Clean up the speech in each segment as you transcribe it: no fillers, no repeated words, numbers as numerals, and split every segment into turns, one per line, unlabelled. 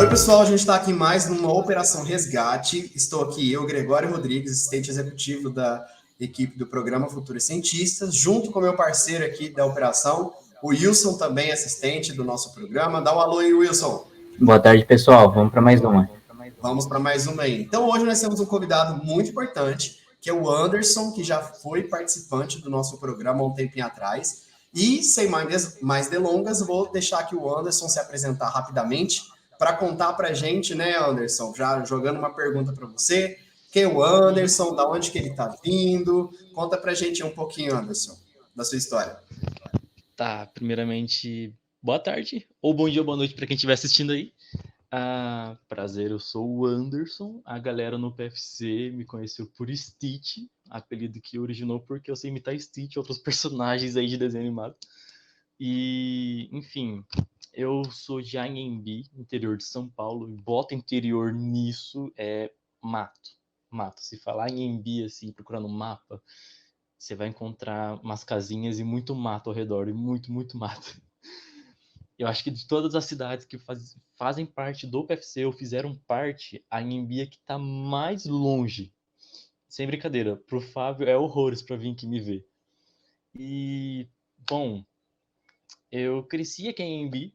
Oi, pessoal, a gente está aqui mais numa Operação Resgate. Estou aqui eu, Gregório Rodrigues, assistente executivo da equipe do Programa Futuros Cientistas, junto com meu parceiro aqui da operação, o Wilson, também assistente do nosso programa. Dá um alô aí, Wilson.
Boa tarde, pessoal. Vamos para mais uma.
Vamos para mais uma aí. Então, hoje nós temos um convidado muito importante, que é o Anderson, que já foi participante do nosso programa há um tempinho atrás. E, sem mais delongas, vou deixar aqui o Anderson se apresentar rapidamente para contar para a gente, né, Anderson, já jogando uma pergunta para você. Quem é o Anderson? Da onde que ele está vindo? Conta para a gente um pouquinho, Anderson, da sua história.
Tá, primeiramente, boa tarde, ou bom dia ou boa noite para quem estiver assistindo aí. Prazer, eu sou o Anderson. A galera no PFC me conheceu por Stitch, apelido que originou porque eu sei imitar Stitch e outros personagens aí de desenho animado. E, enfim, eu sou de Anhembi, interior de São Paulo, e bota interior nisso é mato. Mato. Se falar Anhembi, assim, procurando mapa, você vai encontrar umas casinhas e muito mato ao redor, e muito, muito mato. Eu acho que de todas as cidades que fazem parte do PFC ou fizeram parte, a Anhembi é que tá mais longe. Sem brincadeira, pro Fábio é horrores pra vir aqui me ver. E, bom, eu cresci aqui em Anhembi,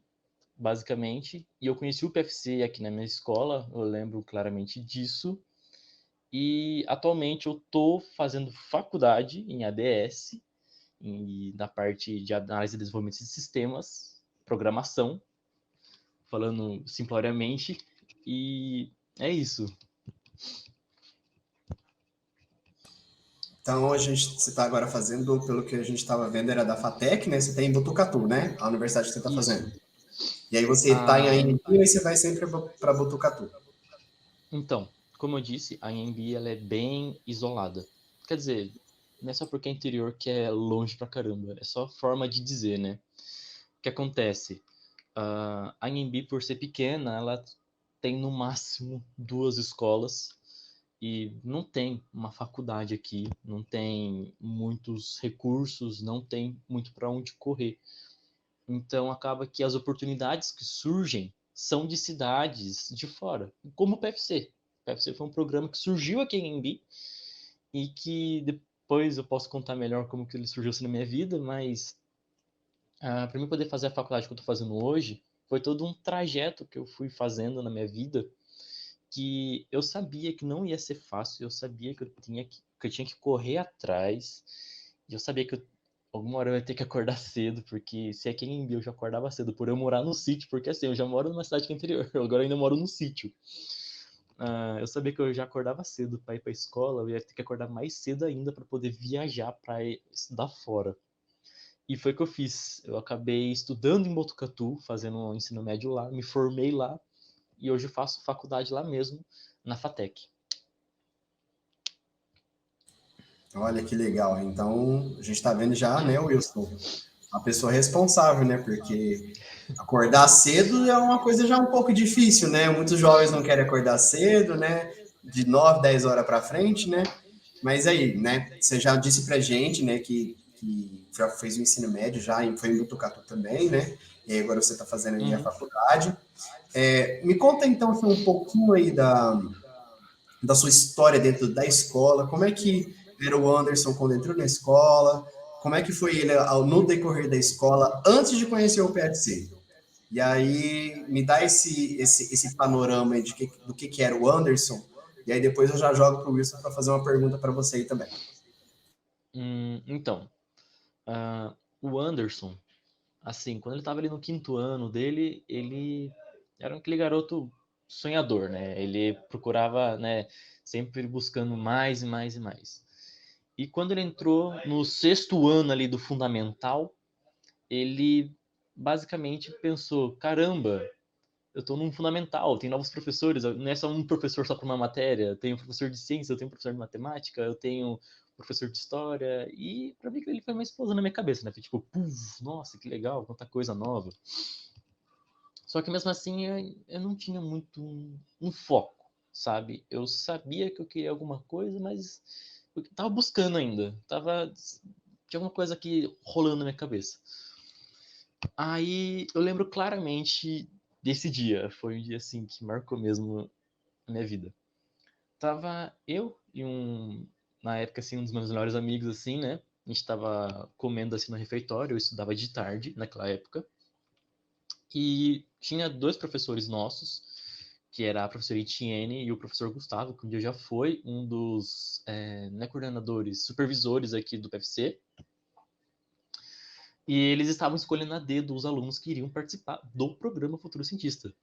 basicamente, e eu conheci o PFC aqui na minha escola, eu lembro claramente disso. E atualmente eu tô fazendo faculdade em ADS, na parte de análise e desenvolvimento de sistemas, programação, falando simploriamente, e é isso.
Então, você está agora fazendo, pelo que a gente estava vendo, era da FATEC, né? Você está em Botucatu, né? A universidade que você está fazendo. E aí você está em Anhembi e você vai sempre para Botucatu.
Então, como eu disse, a Anhembi ela é bem isolada. Quer dizer, não é só porque é interior que é longe pra caramba, é só forma de dizer, né? O que acontece? A Anhembi, por ser pequena, ela tem no máximo 2 escolas e não tem uma faculdade aqui, não tem muitos recursos, não tem muito para onde correr. Então acaba que as oportunidades que surgem são de cidades de fora, como o PFC. O PFC foi um programa que surgiu aqui em Embi e que depois eu posso contar melhor como que ele surgiu assim na minha vida, mas para mim poder fazer a faculdade que eu estou fazendo hoje, foi todo um trajeto que eu fui fazendo na minha vida, que eu sabia que não ia ser fácil, eu sabia que eu tinha que correr atrás, e eu sabia que alguma hora eu ia ter que acordar cedo, porque se aqui em Embi eu já acordava cedo, por eu morar no sítio, porque assim, eu já moro numa cidade que é interior, agora eu ainda moro no sítio. Eu sabia que eu já acordava cedo para ir para a escola, eu ia ter que acordar mais cedo ainda para poder viajar para estudar fora. E foi o que eu fiz. Eu acabei estudando em Botucatu, fazendo um ensino médio lá, me formei lá e hoje faço faculdade lá mesmo, na FATEC.
Olha que legal. Então, a gente está vendo já, né, Wilson, a pessoa responsável, né? Porque acordar cedo é uma coisa já um pouco difícil, né? Muitos jovens não querem acordar cedo, né? De 9, 10 horas para frente, né? Mas aí, né? Você já disse pra gente, né, que já fez o ensino médio, já foi em Botucatu também, né? E agora você está fazendo aí a faculdade. Me conta então assim, um pouquinho aí da sua história dentro da escola, como é que era o Anderson quando entrou na escola, como é que foi ele no decorrer da escola antes de conhecer o PFC. E aí me dá esse panorama aí do que era o Anderson, e aí depois eu já jogo para o Wilson para fazer uma pergunta para você aí também.
Então, o Anderson, assim, quando ele estava ali no 5º ano dele, ele era aquele garoto sonhador, né? Ele procurava, né, sempre buscando mais e mais e mais. E quando ele entrou no 6º ano ali do fundamental, ele basicamente pensou, caramba, eu estou num fundamental, tem novos professores, não é só um professor só para uma matéria, eu tenho professor de ciência, eu tenho professor de matemática, eu tenho professor de história, e para mim ele foi uma explosão na minha cabeça, né? Foi tipo, puf, nossa, que legal, quanta coisa nova. Só que mesmo assim eu não tinha muito um foco, sabe? Eu sabia que eu queria alguma coisa, mas eu tava buscando ainda, tinha alguma coisa aqui rolando na minha cabeça. Aí eu lembro claramente desse dia. Foi um dia, assim, que marcou mesmo a minha vida. Tava eu e na época, assim, um dos meus melhores amigos, assim, né? A gente tava comendo, assim, no refeitório. Eu estudava de tarde, naquela época. E tinha 2 professores nossos, que era a professora Etienne e o professor Gustavo, que um dia já foi um dos não é coordenadores, supervisores aqui do PFC. E eles estavam escolhendo a dedo os alunos que iriam participar do programa Futuro Cientista.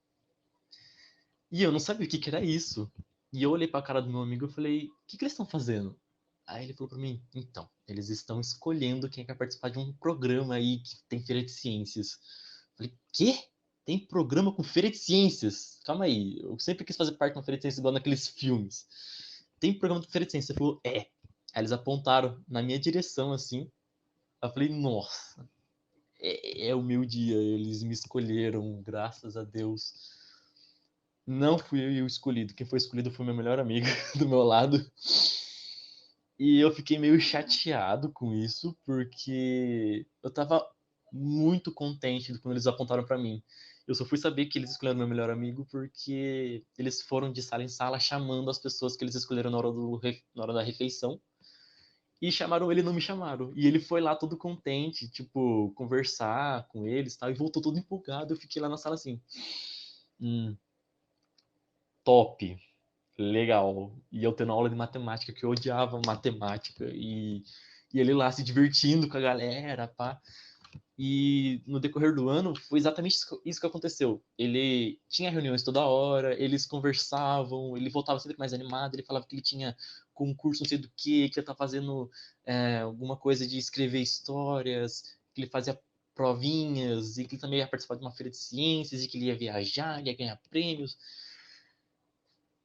E eu não sabia o que era isso. E eu olhei para a cara do meu amigo e falei, o que eles estão fazendo? Aí ele falou para mim, então, eles estão escolhendo quem quer participar de um programa aí que tem feira de ciências. Eu falei, quê? Tem programa com feira de ciências? Calma aí, eu sempre quis fazer parte de uma feira de ciências igual naqueles filmes. Tem programa com feira de ciências? Ele falou, é. Aí eles apontaram na minha direção, assim. Eu falei, nossa, é o meu dia, eles me escolheram, graças a Deus. Não fui eu o escolhido, quem foi escolhido foi meu melhor amigo do meu lado. E eu fiquei meio chateado com isso, porque eu tava muito contente quando eles apontaram para mim. Eu só fui saber que eles escolheram meu melhor amigo porque eles foram de sala em sala chamando as pessoas que eles escolheram na hora da refeição. E chamaram ele e não me chamaram. E ele foi lá todo contente, tipo, conversar com eles e tal, e voltou todo empolgado. Eu fiquei lá na sala assim. Top, legal. E eu tendo aula de matemática, que eu odiava matemática, e ele lá se divertindo com a galera, pá. E no decorrer do ano foi exatamente isso que aconteceu. Ele tinha reuniões toda hora, eles conversavam, ele voltava sempre mais animado, ele falava que ele tinha concurso não sei do que ele tá fazendo alguma coisa de escrever histórias, que ele fazia provinhas, e que ele também ia participar de uma feira de ciências, e que ele ia viajar, ia ganhar prêmios.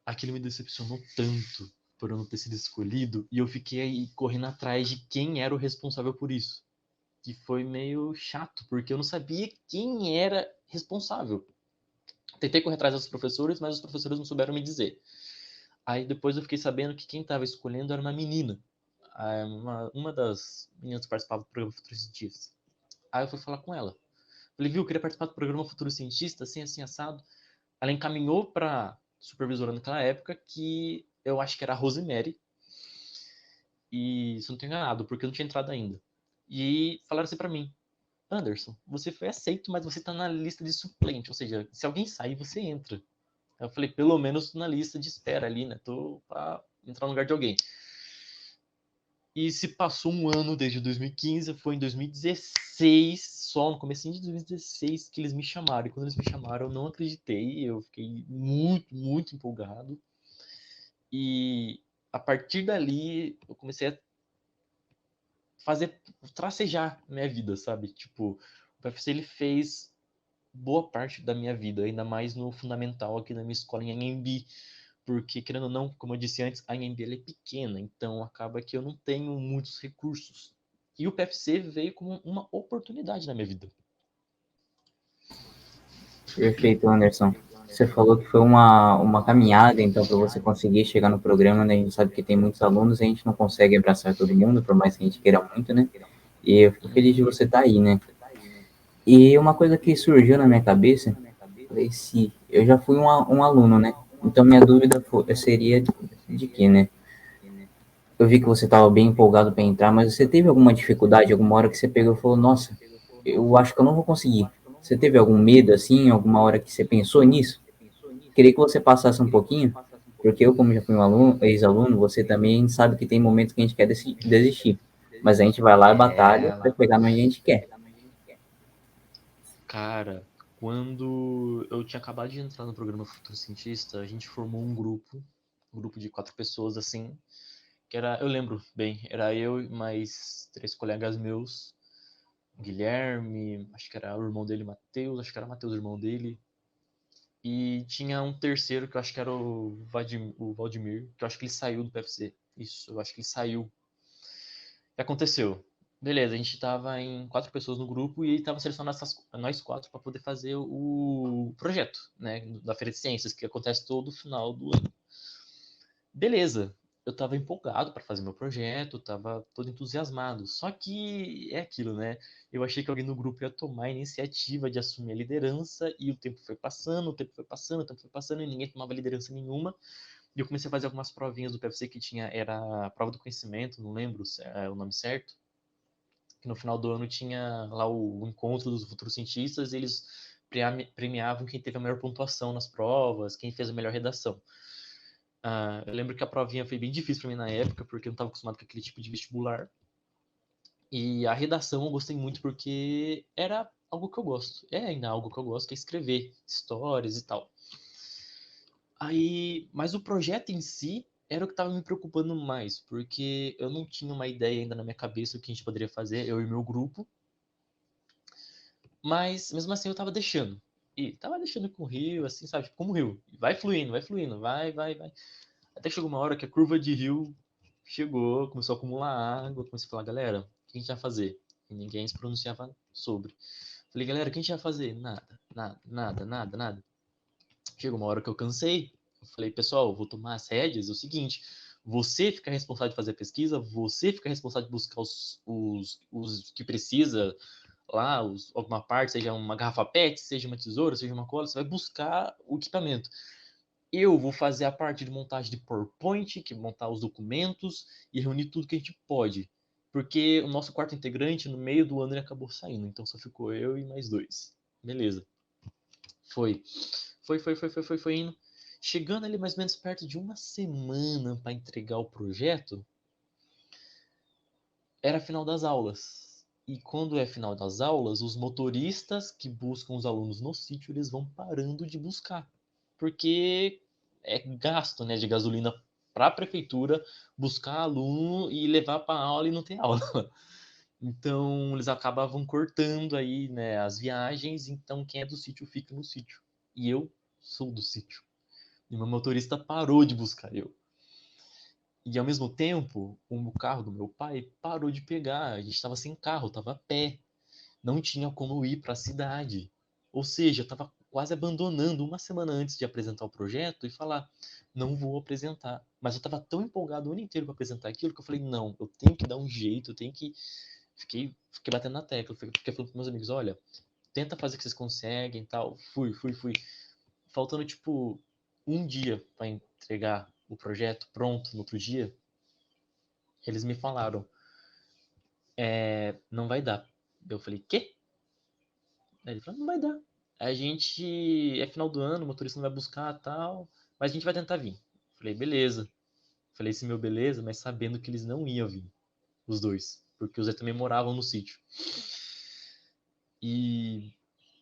Aquilo me decepcionou tanto por eu não ter sido escolhido, e eu fiquei aí correndo atrás de quem era o responsável por isso. Que foi meio chato, porque eu não sabia quem era responsável. Tentei correr atrás dos professores, mas os professores não souberam me dizer. Aí depois eu fiquei sabendo que quem estava escolhendo era uma menina. Uma das meninas que participava do programa Futuro Cientista. Aí eu fui falar com ela. Falei, viu, eu queria participar do programa Futuro Cientista, assim, assim, assado. Ela encaminhou para supervisora naquela época, que eu acho que era a Rosemary. E se eu não tenho enganado, porque eu não tinha entrado ainda. E falaram assim para mim, Anderson, você foi aceito, mas você tá na lista de suplente, ou seja, se alguém sair, você entra. Eu falei, pelo menos tô na lista de espera ali, né? Tô pra entrar no lugar de alguém. E se passou um ano desde 2015, foi em 2016, só no comecinho de 2016, que eles me chamaram. E quando eles me chamaram, eu não acreditei, eu fiquei muito, muito empolgado. E a partir dali, eu comecei a tracejar minha vida, sabe? Tipo, o PFC ele fez boa parte da minha vida, ainda mais no fundamental aqui na minha escola em Anhembi, porque, querendo ou não, como eu disse antes, a Anhembi é pequena, então acaba que eu não tenho muitos recursos. E o PFC veio como uma oportunidade na minha vida.
Perfeito, Anderson. Você falou que foi uma caminhada, então, para você conseguir chegar no programa, né? A gente sabe que tem muitos alunos e a gente não consegue abraçar todo mundo, por mais que a gente queira muito, né? E eu fico feliz de você estar aí, né? E uma coisa que surgiu na minha cabeça, falei, se eu já fui um aluno, né? Então, minha dúvida seria de que, né? Eu vi que você estava bem empolgado para entrar, mas você teve alguma dificuldade, alguma hora que você pegou e falou, nossa, eu acho que eu não vou conseguir. Você teve algum medo, assim, alguma hora que você pensou nisso? Queria que você passasse um pouquinho, porque eu, como já fui um aluno, ex-aluno, você também sabe que tem momentos que a gente quer desistir. Mas a gente vai lá e batalha para chegar onde a gente quer.
Cara, quando eu tinha acabado de entrar no programa Futuro Cientista, a gente formou um grupo de 4 pessoas, assim, que era, eu lembro bem, era eu e mais 3 colegas meus, Guilherme, acho que era o irmão dele, Matheus, acho que era Matheus, o irmão dele, e tinha um terceiro que eu acho que era o Valdemir, que eu acho que ele saiu do PFC. Isso, eu acho que ele saiu. O que aconteceu? Beleza, a gente tava em 4 pessoas no grupo e tava selecionando nós 4 para poder fazer o projeto, né, da Feira de Ciências, que acontece todo final do ano. Beleza. eu tava empolgado para fazer meu projeto, tava todo entusiasmado. Só que é aquilo, né? Eu achei que alguém no grupo ia tomar a iniciativa de assumir a liderança e o tempo foi passando, o tempo foi passando, o tempo foi passando e ninguém tomava liderança nenhuma. E eu comecei a fazer algumas provinhas do PFC que tinha, era a prova do conhecimento, não lembro o nome certo, que no final do ano tinha lá o encontro dos futuros cientistas e eles premiavam quem teve a melhor pontuação nas provas, quem fez a melhor redação. Eu lembro que a provinha foi bem difícil para mim na época, porque eu não estava acostumado com aquele tipo de vestibular. E a redação eu gostei muito porque era algo que eu gosto. É ainda algo que eu gosto, que é escrever histórias e tal. Aí, mas o projeto em si era o que estava me preocupando mais, porque eu não tinha uma ideia ainda na minha cabeça do que a gente poderia fazer, eu e meu grupo. Mas mesmo assim eu tava deixando. E tava deixando com o rio, assim, sabe? Tipo, como o rio. Vai fluindo, vai. Até que chegou uma hora que a curva de rio chegou, começou a acumular água, comecei a falar, galera, o que a gente vai fazer? E ninguém se pronunciava sobre. Falei, galera, o que a gente vai fazer? Nada. Chegou uma hora que eu cansei. Eu falei, pessoal, eu vou tomar as rédeas. É o seguinte, você fica responsável de fazer a pesquisa, você fica responsável de buscar os que precisa lá, alguma parte, seja uma garrafa PET, seja uma tesoura, seja uma cola, você vai buscar o equipamento. Eu vou fazer a parte de montagem de PowerPoint, que é montar os documentos e reunir tudo que a gente pode. Porque o nosso quarto integrante, no meio do ano, ele acabou saindo. Então só ficou eu e mais dois. Beleza. Foi. Foi indo. Chegando ali mais ou menos perto de uma semana para entregar o projeto, era final das aulas. E quando é final das aulas, os motoristas que buscam os alunos no sítio, eles vão parando de buscar. Porque é gasto, né, de gasolina para a prefeitura buscar aluno e levar para aula e não tem aula. Então, eles acabavam cortando aí, né, as viagens, então quem é do sítio fica no sítio. E eu sou do sítio. E meu motorista parou de buscar eu. E ao mesmo tempo, o carro do meu pai parou de pegar. A gente estava sem carro, estava a pé. Não tinha como ir para a cidade. Ou seja, eu estava quase abandonando uma semana antes de apresentar o projeto e falar, não vou apresentar. Mas eu estava tão empolgado o ano inteiro para apresentar aquilo que eu falei, não, eu tenho que dar um jeito, eu tenho que. Fiquei batendo na tecla, fiquei falando para meus amigos, olha, tenta fazer o que vocês conseguem e tal. Fui. Faltando tipo um dia para entregar o projeto pronto no outro dia, eles me falaram, não vai dar. Eu falei, quê? Aí ele falou, não vai dar. A gente, é final do ano, o motorista não vai buscar tal, mas a gente vai tentar vir. Falei, beleza. Falei esse meu beleza, mas sabendo que eles não iam vir, os dois, porque os dois também moravam no sítio. E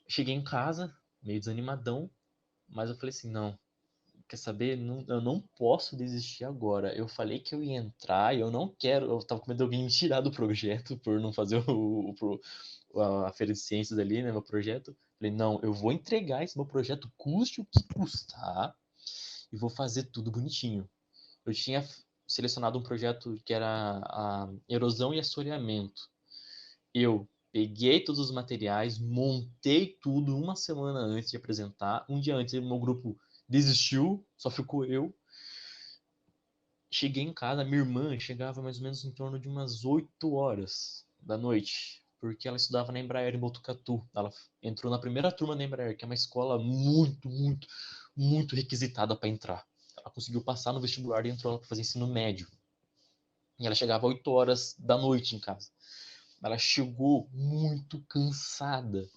cheguei em casa, meio desanimadão, mas eu falei assim, não, quer saber? Não, eu não posso desistir agora. Eu falei que eu ia entrar e eu não quero. Eu tava com medo de alguém me tirar do projeto por não fazer a Feira de Ciências ali, né? Meu projeto. Falei, não, eu vou entregar esse meu projeto, custe o que custar, e vou fazer tudo bonitinho. Eu tinha selecionado um projeto que era a erosão e assoreamento. Eu peguei todos os materiais, montei tudo uma semana antes de apresentar. Um dia antes, o meu grupo desistiu, só ficou eu. Cheguei em casa, minha irmã chegava mais ou menos em torno de umas 8 horas da noite, porque ela estudava na Embraer em Botucatu. Ela entrou na primeira turma da Embraer, que é uma escola muito requisitada para entrar. Ela conseguiu passar no vestibular e entrou para fazer ensino médio. E ela chegava 8 horas da noite em casa. Ela chegou muito cansada.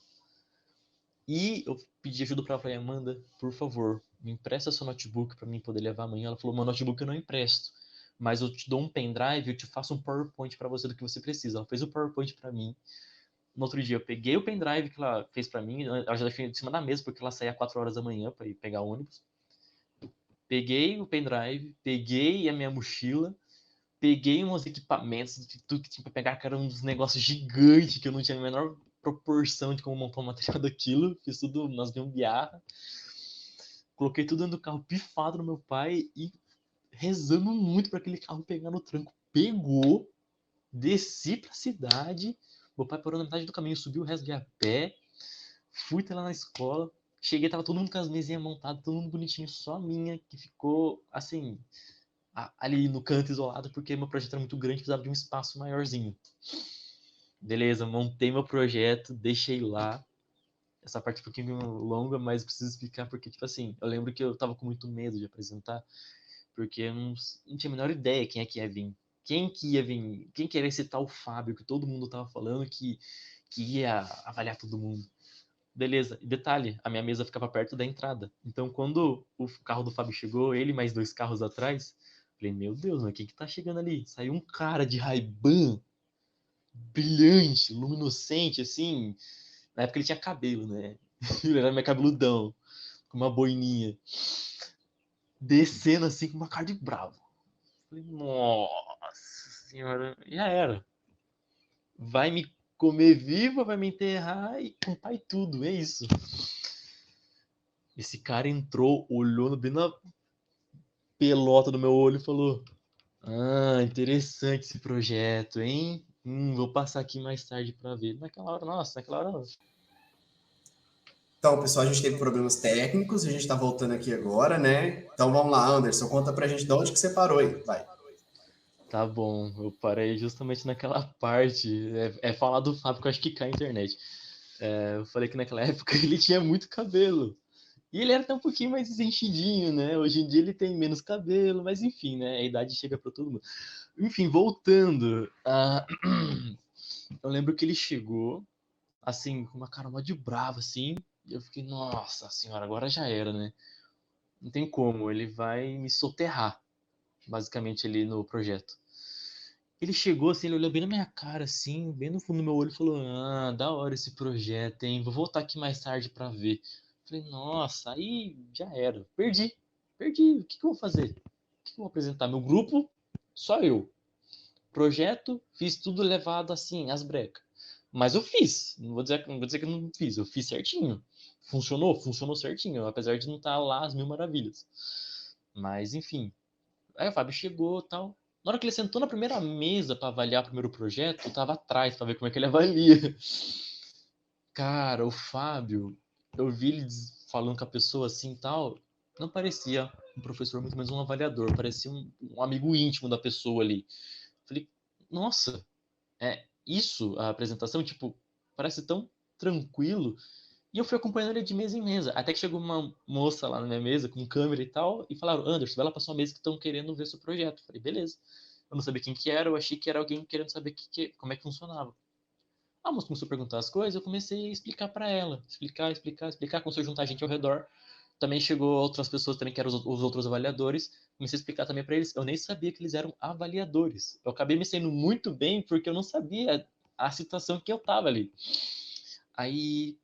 E eu pedi ajuda para ela, falei, Amanda, por favor, me empresta seu notebook para mim poder levar amanhã. Ela falou, meu notebook eu não empresto, mas eu te dou um pendrive, eu te faço um PowerPoint para você do que você precisa. Ela fez o PowerPoint para mim. No outro dia eu peguei o pendrive que ela fez para mim, ela já deixou em cima da mesa porque ela saía 4 horas da manhã para ir pegar o ônibus. Peguei o pendrive, peguei a minha mochila, peguei uns equipamentos de tudo que tinha para pegar, que eram uns negócios gigantes que eu não tinha a menor proporção de como montar o material daquilo. Fiz tudo nas gambiarra. Coloquei tudo dentro do carro, pifado no meu pai e rezando muito para aquele carro pegar no tranco. Pegou, desci pra cidade. Meu pai parou na metade do caminho, subiu o resto de a pé. Fui até lá na escola. Cheguei, tava todo mundo com as mesinhas montadas, todo mundo bonitinho, só a minha, que ficou assim. ali no canto isolado, porque meu projeto era muito grande, precisava de um espaço maiorzinho. Beleza, montei meu projeto, deixei lá. Essa parte é um pouquinho longa, mas preciso explicar porque, tipo assim, eu lembro que eu tava com muito medo de apresentar, porque eu não tinha a menor ideia quem é que ia vir. Quem que ia vir? Quem que era esse tal Fábio que todo mundo tava falando que ia avaliar todo mundo? Beleza. E detalhe, a minha mesa ficava perto da entrada. Então, quando o carro do Fábio chegou, ele mais 2 carros atrás, falei, meu Deus, mas quem que tá chegando ali? Saiu um cara de Ray-Ban, brilhante, luminescente, assim. Na época ele tinha cabelo, né? Ele era meio cabeludão, com uma boininha. Descendo assim com uma cara de bravo. Falei, nossa senhora, já era. Vai me comer viva, vai me enterrar e com pai tudo, é isso. Esse cara entrou, olhou bem na pelota do meu olho e falou: Ah, interessante esse projeto, hein? Vou passar aqui mais tarde para ver. Naquela hora, nossa, naquela hora.
Então, pessoal, a gente teve problemas técnicos, a gente está voltando aqui agora, né? Então vamos lá, Anderson, conta pra gente de onde que você parou aí, vai.
Tá bom, eu parei justamente naquela parte. É falar do Fábio que eu acho que cai a internet. Eu falei que naquela época ele tinha muito cabelo. E ele era até um pouquinho mais desenchidinho, né? Hoje em dia ele tem menos cabelo, mas enfim, né? A idade chega para todo mundo. Enfim, voltando. Eu lembro que ele chegou, assim, com uma cara mó de bravo, assim. E eu fiquei, nossa senhora, agora já era, né? Não tem como, ele vai me soterrar, basicamente, ali no projeto. Ele chegou assim, ele olhou bem na minha cara, assim, bem no fundo do meu olho e falou: Ah, da hora esse projeto, hein? Vou voltar aqui mais tarde pra ver. Falei, nossa, aí já era. Perdi. Perdi. O que que eu vou fazer? O que que eu vou apresentar? Meu grupo? Só eu. Projeto, fiz tudo levado assim, às brecas. Mas eu fiz. Não vou dizer que eu não fiz, eu fiz certinho. Funcionou? Funcionou certinho, apesar de não estar lá as mil maravilhas. Mas, enfim. Aí o Fábio chegou e tal. Na hora que ele sentou na primeira mesa para avaliar o primeiro projeto, eu tava atrás para ver como é que ele avalia. Cara, o Fábio, eu vi ele falando com a pessoa assim e tal, não parecia um professor, muito menos um avaliador, parecia um amigo íntimo da pessoa ali. Falei, nossa, isso, a apresentação, tipo, parece tão tranquilo. E eu fui acompanhando ele de mesa em mesa. Até que chegou uma moça lá na minha mesa, com câmera e tal, e falaram, Anderson, vai lá pra sua mesa que estão querendo ver seu projeto. Eu falei, beleza. Eu não sabia quem que era, eu achei que era alguém querendo saber como é que funcionava. A moça começou a perguntar as coisas, eu comecei a explicar para ela. Explicar. Começou a juntar gente ao redor. Também chegou outras pessoas também que eram os outros avaliadores. Comecei a explicar também para eles. Eu nem sabia que eles eram avaliadores. Eu acabei me saindo muito bem porque eu não sabia a situação que eu tava ali. Aí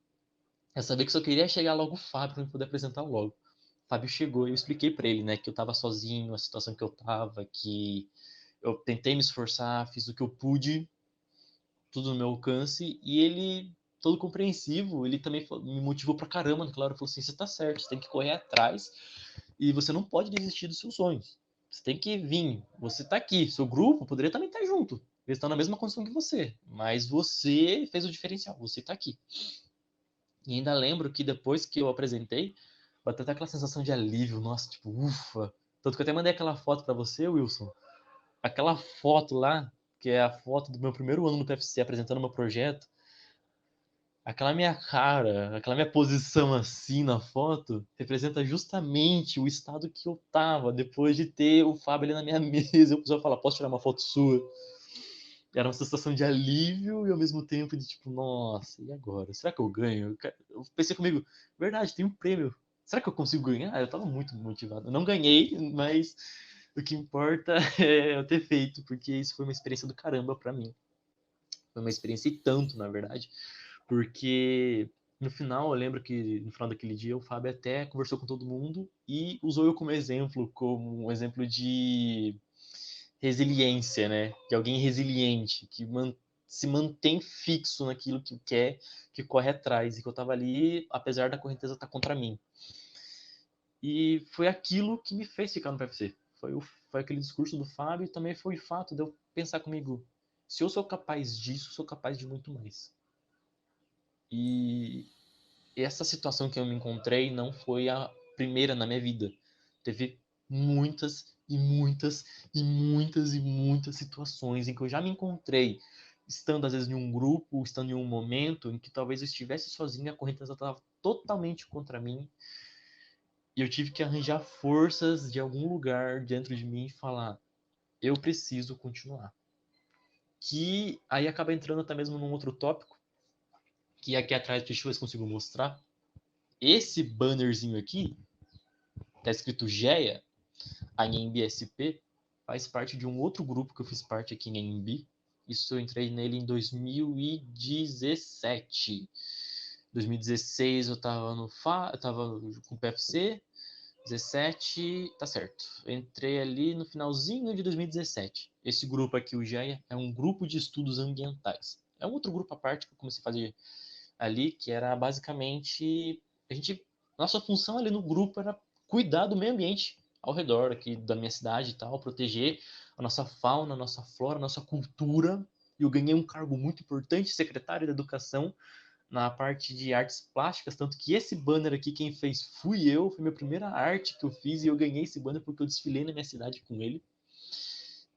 eu sabia que só queria chegar logo o Fábio para me poder apresentar logo. O Fábio chegou e eu expliquei para ele, né, que eu tava sozinho, a situação que eu tava, que eu tentei me esforçar, fiz o que eu pude, tudo no meu alcance, e ele, todo compreensivo, ele também me motivou pra caramba naquela hora, falou assim, você tá certo, você tem que correr atrás, e você não pode desistir dos seus sonhos. Você tem que vir, você tá aqui, seu grupo poderia também estar junto, eles estão na mesma condição que você, mas você fez o diferencial, você tá aqui. E ainda lembro que depois que eu apresentei, bateu até aquela sensação de alívio, nossa, tipo, ufa. Tanto que eu até mandei aquela foto para você, Wilson. Aquela foto lá, que é a foto do meu primeiro ano no PFC apresentando meu projeto, aquela minha cara, aquela minha posição assim na foto, representa justamente o estado que eu tava depois de ter o Fábio ali na minha mesa. O pessoal fala, posso tirar uma foto sua? Era uma sensação de alívio e ao mesmo tempo de tipo, nossa, e agora? Será que eu ganho? Eu pensei comigo, verdade, tem um prêmio. Será que eu consigo ganhar? Eu tava muito motivado. Eu não ganhei, mas o que importa é eu ter feito, porque isso foi uma experiência do caramba pra mim. Foi uma experiência e tanto, na verdade, porque no final, eu lembro que no final daquele dia o Fábio até conversou com todo mundo e usou eu como um exemplo de resiliência, né? De alguém resiliente, que se mantém fixo naquilo que quer, que corre atrás, e que eu tava ali, apesar da correnteza estar contra mim. E foi aquilo que me fez ficar no PFC. Foi aquele discurso do Fábio e também foi o fato de eu pensar comigo, se eu sou capaz disso, sou capaz de muito mais. E essa situação que eu me encontrei não foi a primeira na minha vida. Teve muitas e muitas, e muitas, e muitas situações em que eu já me encontrei estando, às vezes, em um grupo, estando em um momento em que talvez eu estivesse sozinho, a correnteza estava totalmente contra mim, e eu tive que arranjar forças de algum lugar dentro de mim e falar, eu preciso continuar. Que aí acaba entrando até mesmo num outro tópico, que aqui atrás, deixa eu ver se consigo mostrar. Esse bannerzinho aqui, tá escrito GEA, a NBSP, faz parte de um outro grupo que eu fiz parte aqui em NB. Isso eu entrei nele em 2017. 2016 eu tava eu tava com o PFC, 17, tá certo. Eu entrei ali no finalzinho de 2017. Esse grupo aqui, o GEA, é um grupo de estudos ambientais. É um outro grupo à parte que eu comecei a fazer ali, que era basicamente a gente, nossa função ali no grupo era cuidar do meio ambiente ao redor aqui da minha cidade e tal, proteger a nossa fauna, a nossa flora, a nossa cultura. E eu ganhei um cargo muito importante, secretário da Educação, na parte de artes plásticas, tanto que esse banner aqui quem fez fui eu, foi minha primeira arte que eu fiz e eu ganhei esse banner porque eu desfilei na minha cidade com ele.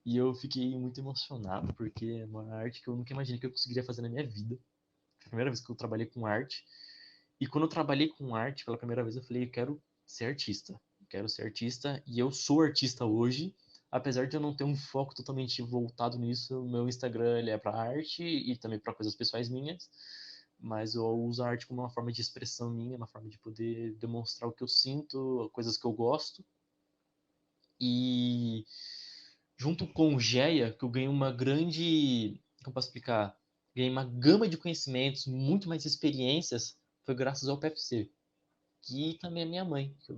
E eu fiquei muito emocionado porque é uma arte que eu nunca imaginei que eu conseguiria fazer na minha vida. Foi a primeira vez que eu trabalhei com arte. E quando eu trabalhei com arte pela primeira vez, eu falei, eu quero ser artista. Eu quero ser artista e eu sou artista hoje. Apesar de eu não ter um foco totalmente voltado nisso, o meu Instagram ele é para arte e também para coisas pessoais minhas. Mas eu uso a arte como uma forma de expressão minha, uma forma de poder demonstrar o que eu sinto, coisas que eu gosto. E junto com o GEA, que eu ganhei uma grande, como posso explicar? Ganhei uma gama de conhecimentos, muito mais experiências, foi graças ao PFC. Que também é minha mãe. Que eu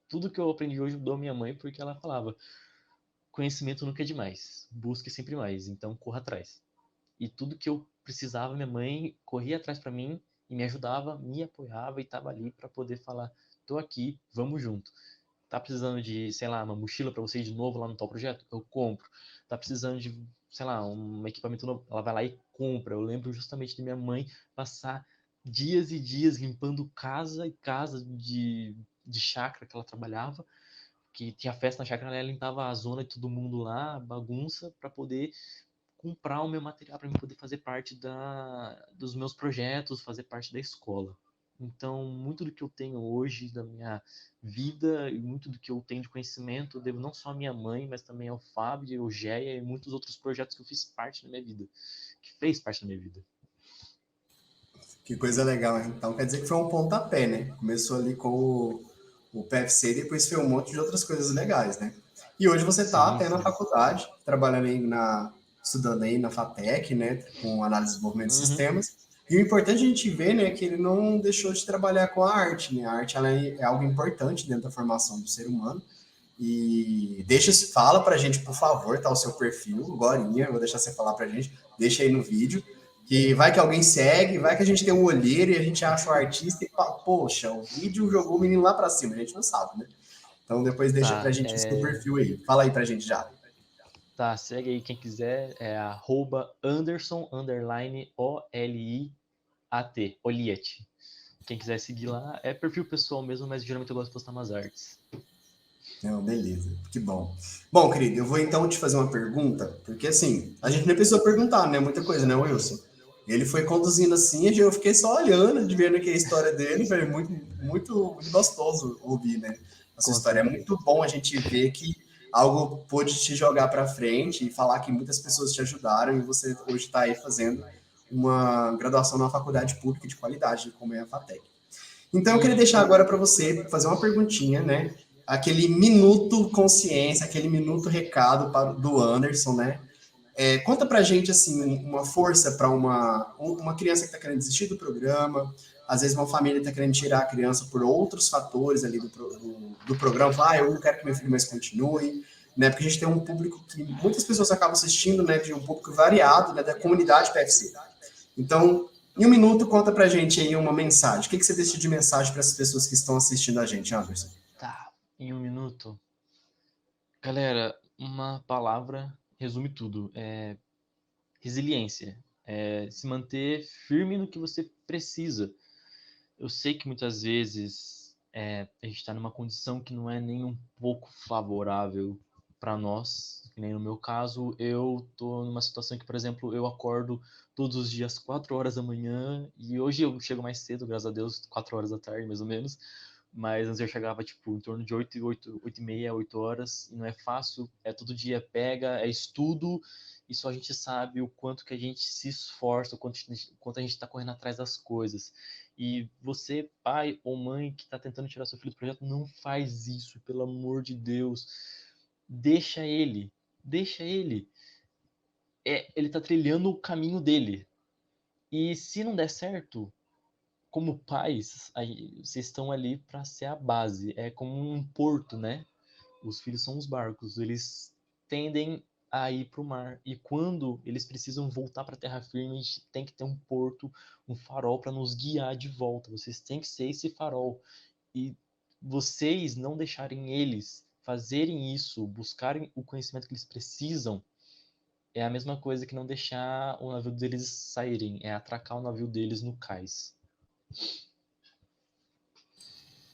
tudo que eu aprendi hoje eu dou à minha mãe, porque ela falava: conhecimento nunca é demais, busque sempre mais, então corra atrás. E tudo que eu precisava, minha mãe corria atrás para mim e me ajudava, me apoiava e estava ali para poder falar: tô aqui, vamos junto. Tá precisando de, sei lá, uma mochila para você ir de novo lá no tal projeto? Eu compro. Tá precisando de, sei lá, um equipamento novo? Ela vai lá e compra. Eu lembro justamente de minha mãe passar dias e dias limpando casa e casa de chácara que ela trabalhava, que tinha festa na chácara, ela limpava a zona de todo mundo lá, bagunça, para poder comprar o meu material, para poder fazer parte dos meus projetos, fazer parte da escola. Então, muito do que eu tenho hoje da minha vida e muito do que eu tenho de conhecimento, eu devo não só à minha mãe, mas também ao Fábio, ao Géia e muitos outros projetos que eu fiz parte da minha vida, que fez parte da minha vida.
Que coisa legal, hein? Então quer dizer que foi um pontapé, né? Começou ali com o PFC e depois foi um monte de outras coisas legais, né? E hoje você está
Sim,
até na
sim.
faculdade, trabalhando aí estudando aí na FATEC, né? Com análise de desenvolvimento de
Uhum.
sistemas. E o importante a gente ver, né, que ele não deixou de trabalhar com a arte, né? A arte ela é algo importante dentro da formação do ser humano. E fala pra gente, por favor, tá o seu perfil, agorinha, vou deixar você falar pra gente, deixa aí no vídeo, que vai que alguém segue, vai que a gente tem um olheiro e a gente acha o artista e fala, poxa, o vídeo jogou o menino lá pra cima, a gente não sabe, né? Então depois deixa pra
Tá,
gente o seu perfil aí. Fala aí pra gente já.
tá, segue aí quem quiser, é @Anderson OLIAT, Oliet. Quem quiser seguir lá, é perfil pessoal mesmo, mas geralmente eu gosto de postar umas artes.
Não, beleza, que bom. Bom, querido, eu vou então te fazer uma pergunta, porque assim, a gente
Uhum.
nem precisou perguntar, né? Muita coisa, né, Wilson? Ele foi conduzindo assim, e eu fiquei só olhando, de vendo aqui a história dele, foi muito gostoso ouvir, né? A sua
Com
história. É
certeza.
muito bom a gente ver que algo pôde te jogar para frente e falar que muitas pessoas te ajudaram e você hoje está aí fazendo uma graduação numa faculdade pública de qualidade, como é a FATEC. Então, eu queria
Uhum.
deixar agora para você fazer uma perguntinha, né? Aquele minuto consciência, aquele minuto recado do Anderson, né? Conta pra gente, assim, uma força para uma criança que está querendo desistir do programa, às vezes uma família está querendo tirar a criança por outros fatores ali do programa, fala, eu não quero que meu filho mais continue, né? Porque a gente tem um público que muitas pessoas acabam assistindo, né? De um público variado, né? Da comunidade PFC. Então, em um minuto, conta pra gente aí uma mensagem. O que você deixa de mensagem para as pessoas que estão assistindo a gente, Anderson?
Tá, em um minuto. Galera, uma palavra resume tudo. É resiliência. É se manter firme no que você precisa. Eu sei que muitas vezes a gente está numa condição que não é nem um pouco favorável para nós, que nem no meu caso, eu tô numa situação que, por exemplo, eu acordo todos os dias 4 horas da manhã, e hoje eu chego mais cedo, graças a Deus, 4 horas da tarde, mais ou menos, mas antes eu chegava, tipo, em torno de 8 e meia, 8 horas, e não é fácil, todo dia pega, é estudo, e só a gente sabe o quanto que a gente se esforça, o quanto a gente está correndo atrás das coisas. E você, pai ou mãe, que está tentando tirar seu filho do projeto, não faz isso, pelo amor de Deus. Deixa ele, deixa ele. Ele está trilhando o caminho dele. E se não der certo, como pais, aí, vocês estão ali para ser a base. É como um porto, né? Os filhos são os barcos. Eles tendem a ir para o mar. E quando eles precisam voltar para a terra firme, a gente tem que ter um porto, um farol para nos guiar de volta. Vocês têm que ser esse farol. E vocês não deixarem eles fazerem isso, buscarem o conhecimento que eles precisam, é a mesma coisa que não deixar o navio deles saírem, é atracar o navio deles no cais.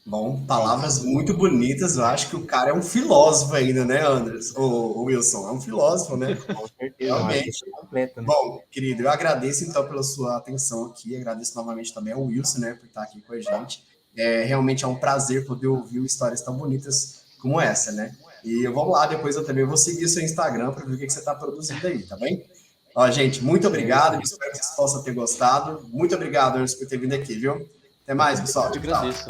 Bom, palavras muito bonitas. Eu acho que o cara é um filósofo ainda, né, Andres? O Wilson é um filósofo, né?
Com certeza, é um
Realmente.
artista completo, né?
Bom, querido, eu agradeço então pela sua atenção aqui. Agradeço novamente também ao Wilson, né, por estar aqui com a gente. Realmente é um prazer poder ouvir histórias tão bonitas como essa, né? E vamos lá, depois eu também vou seguir o seu Instagram para ver o que você está produzindo aí, tá bem? Ó, gente, muito obrigado. Espero que vocês possam ter gostado. Muito obrigado, Anderson, por ter vindo aqui, viu? Até mais, pessoal.
Eu te agradeço.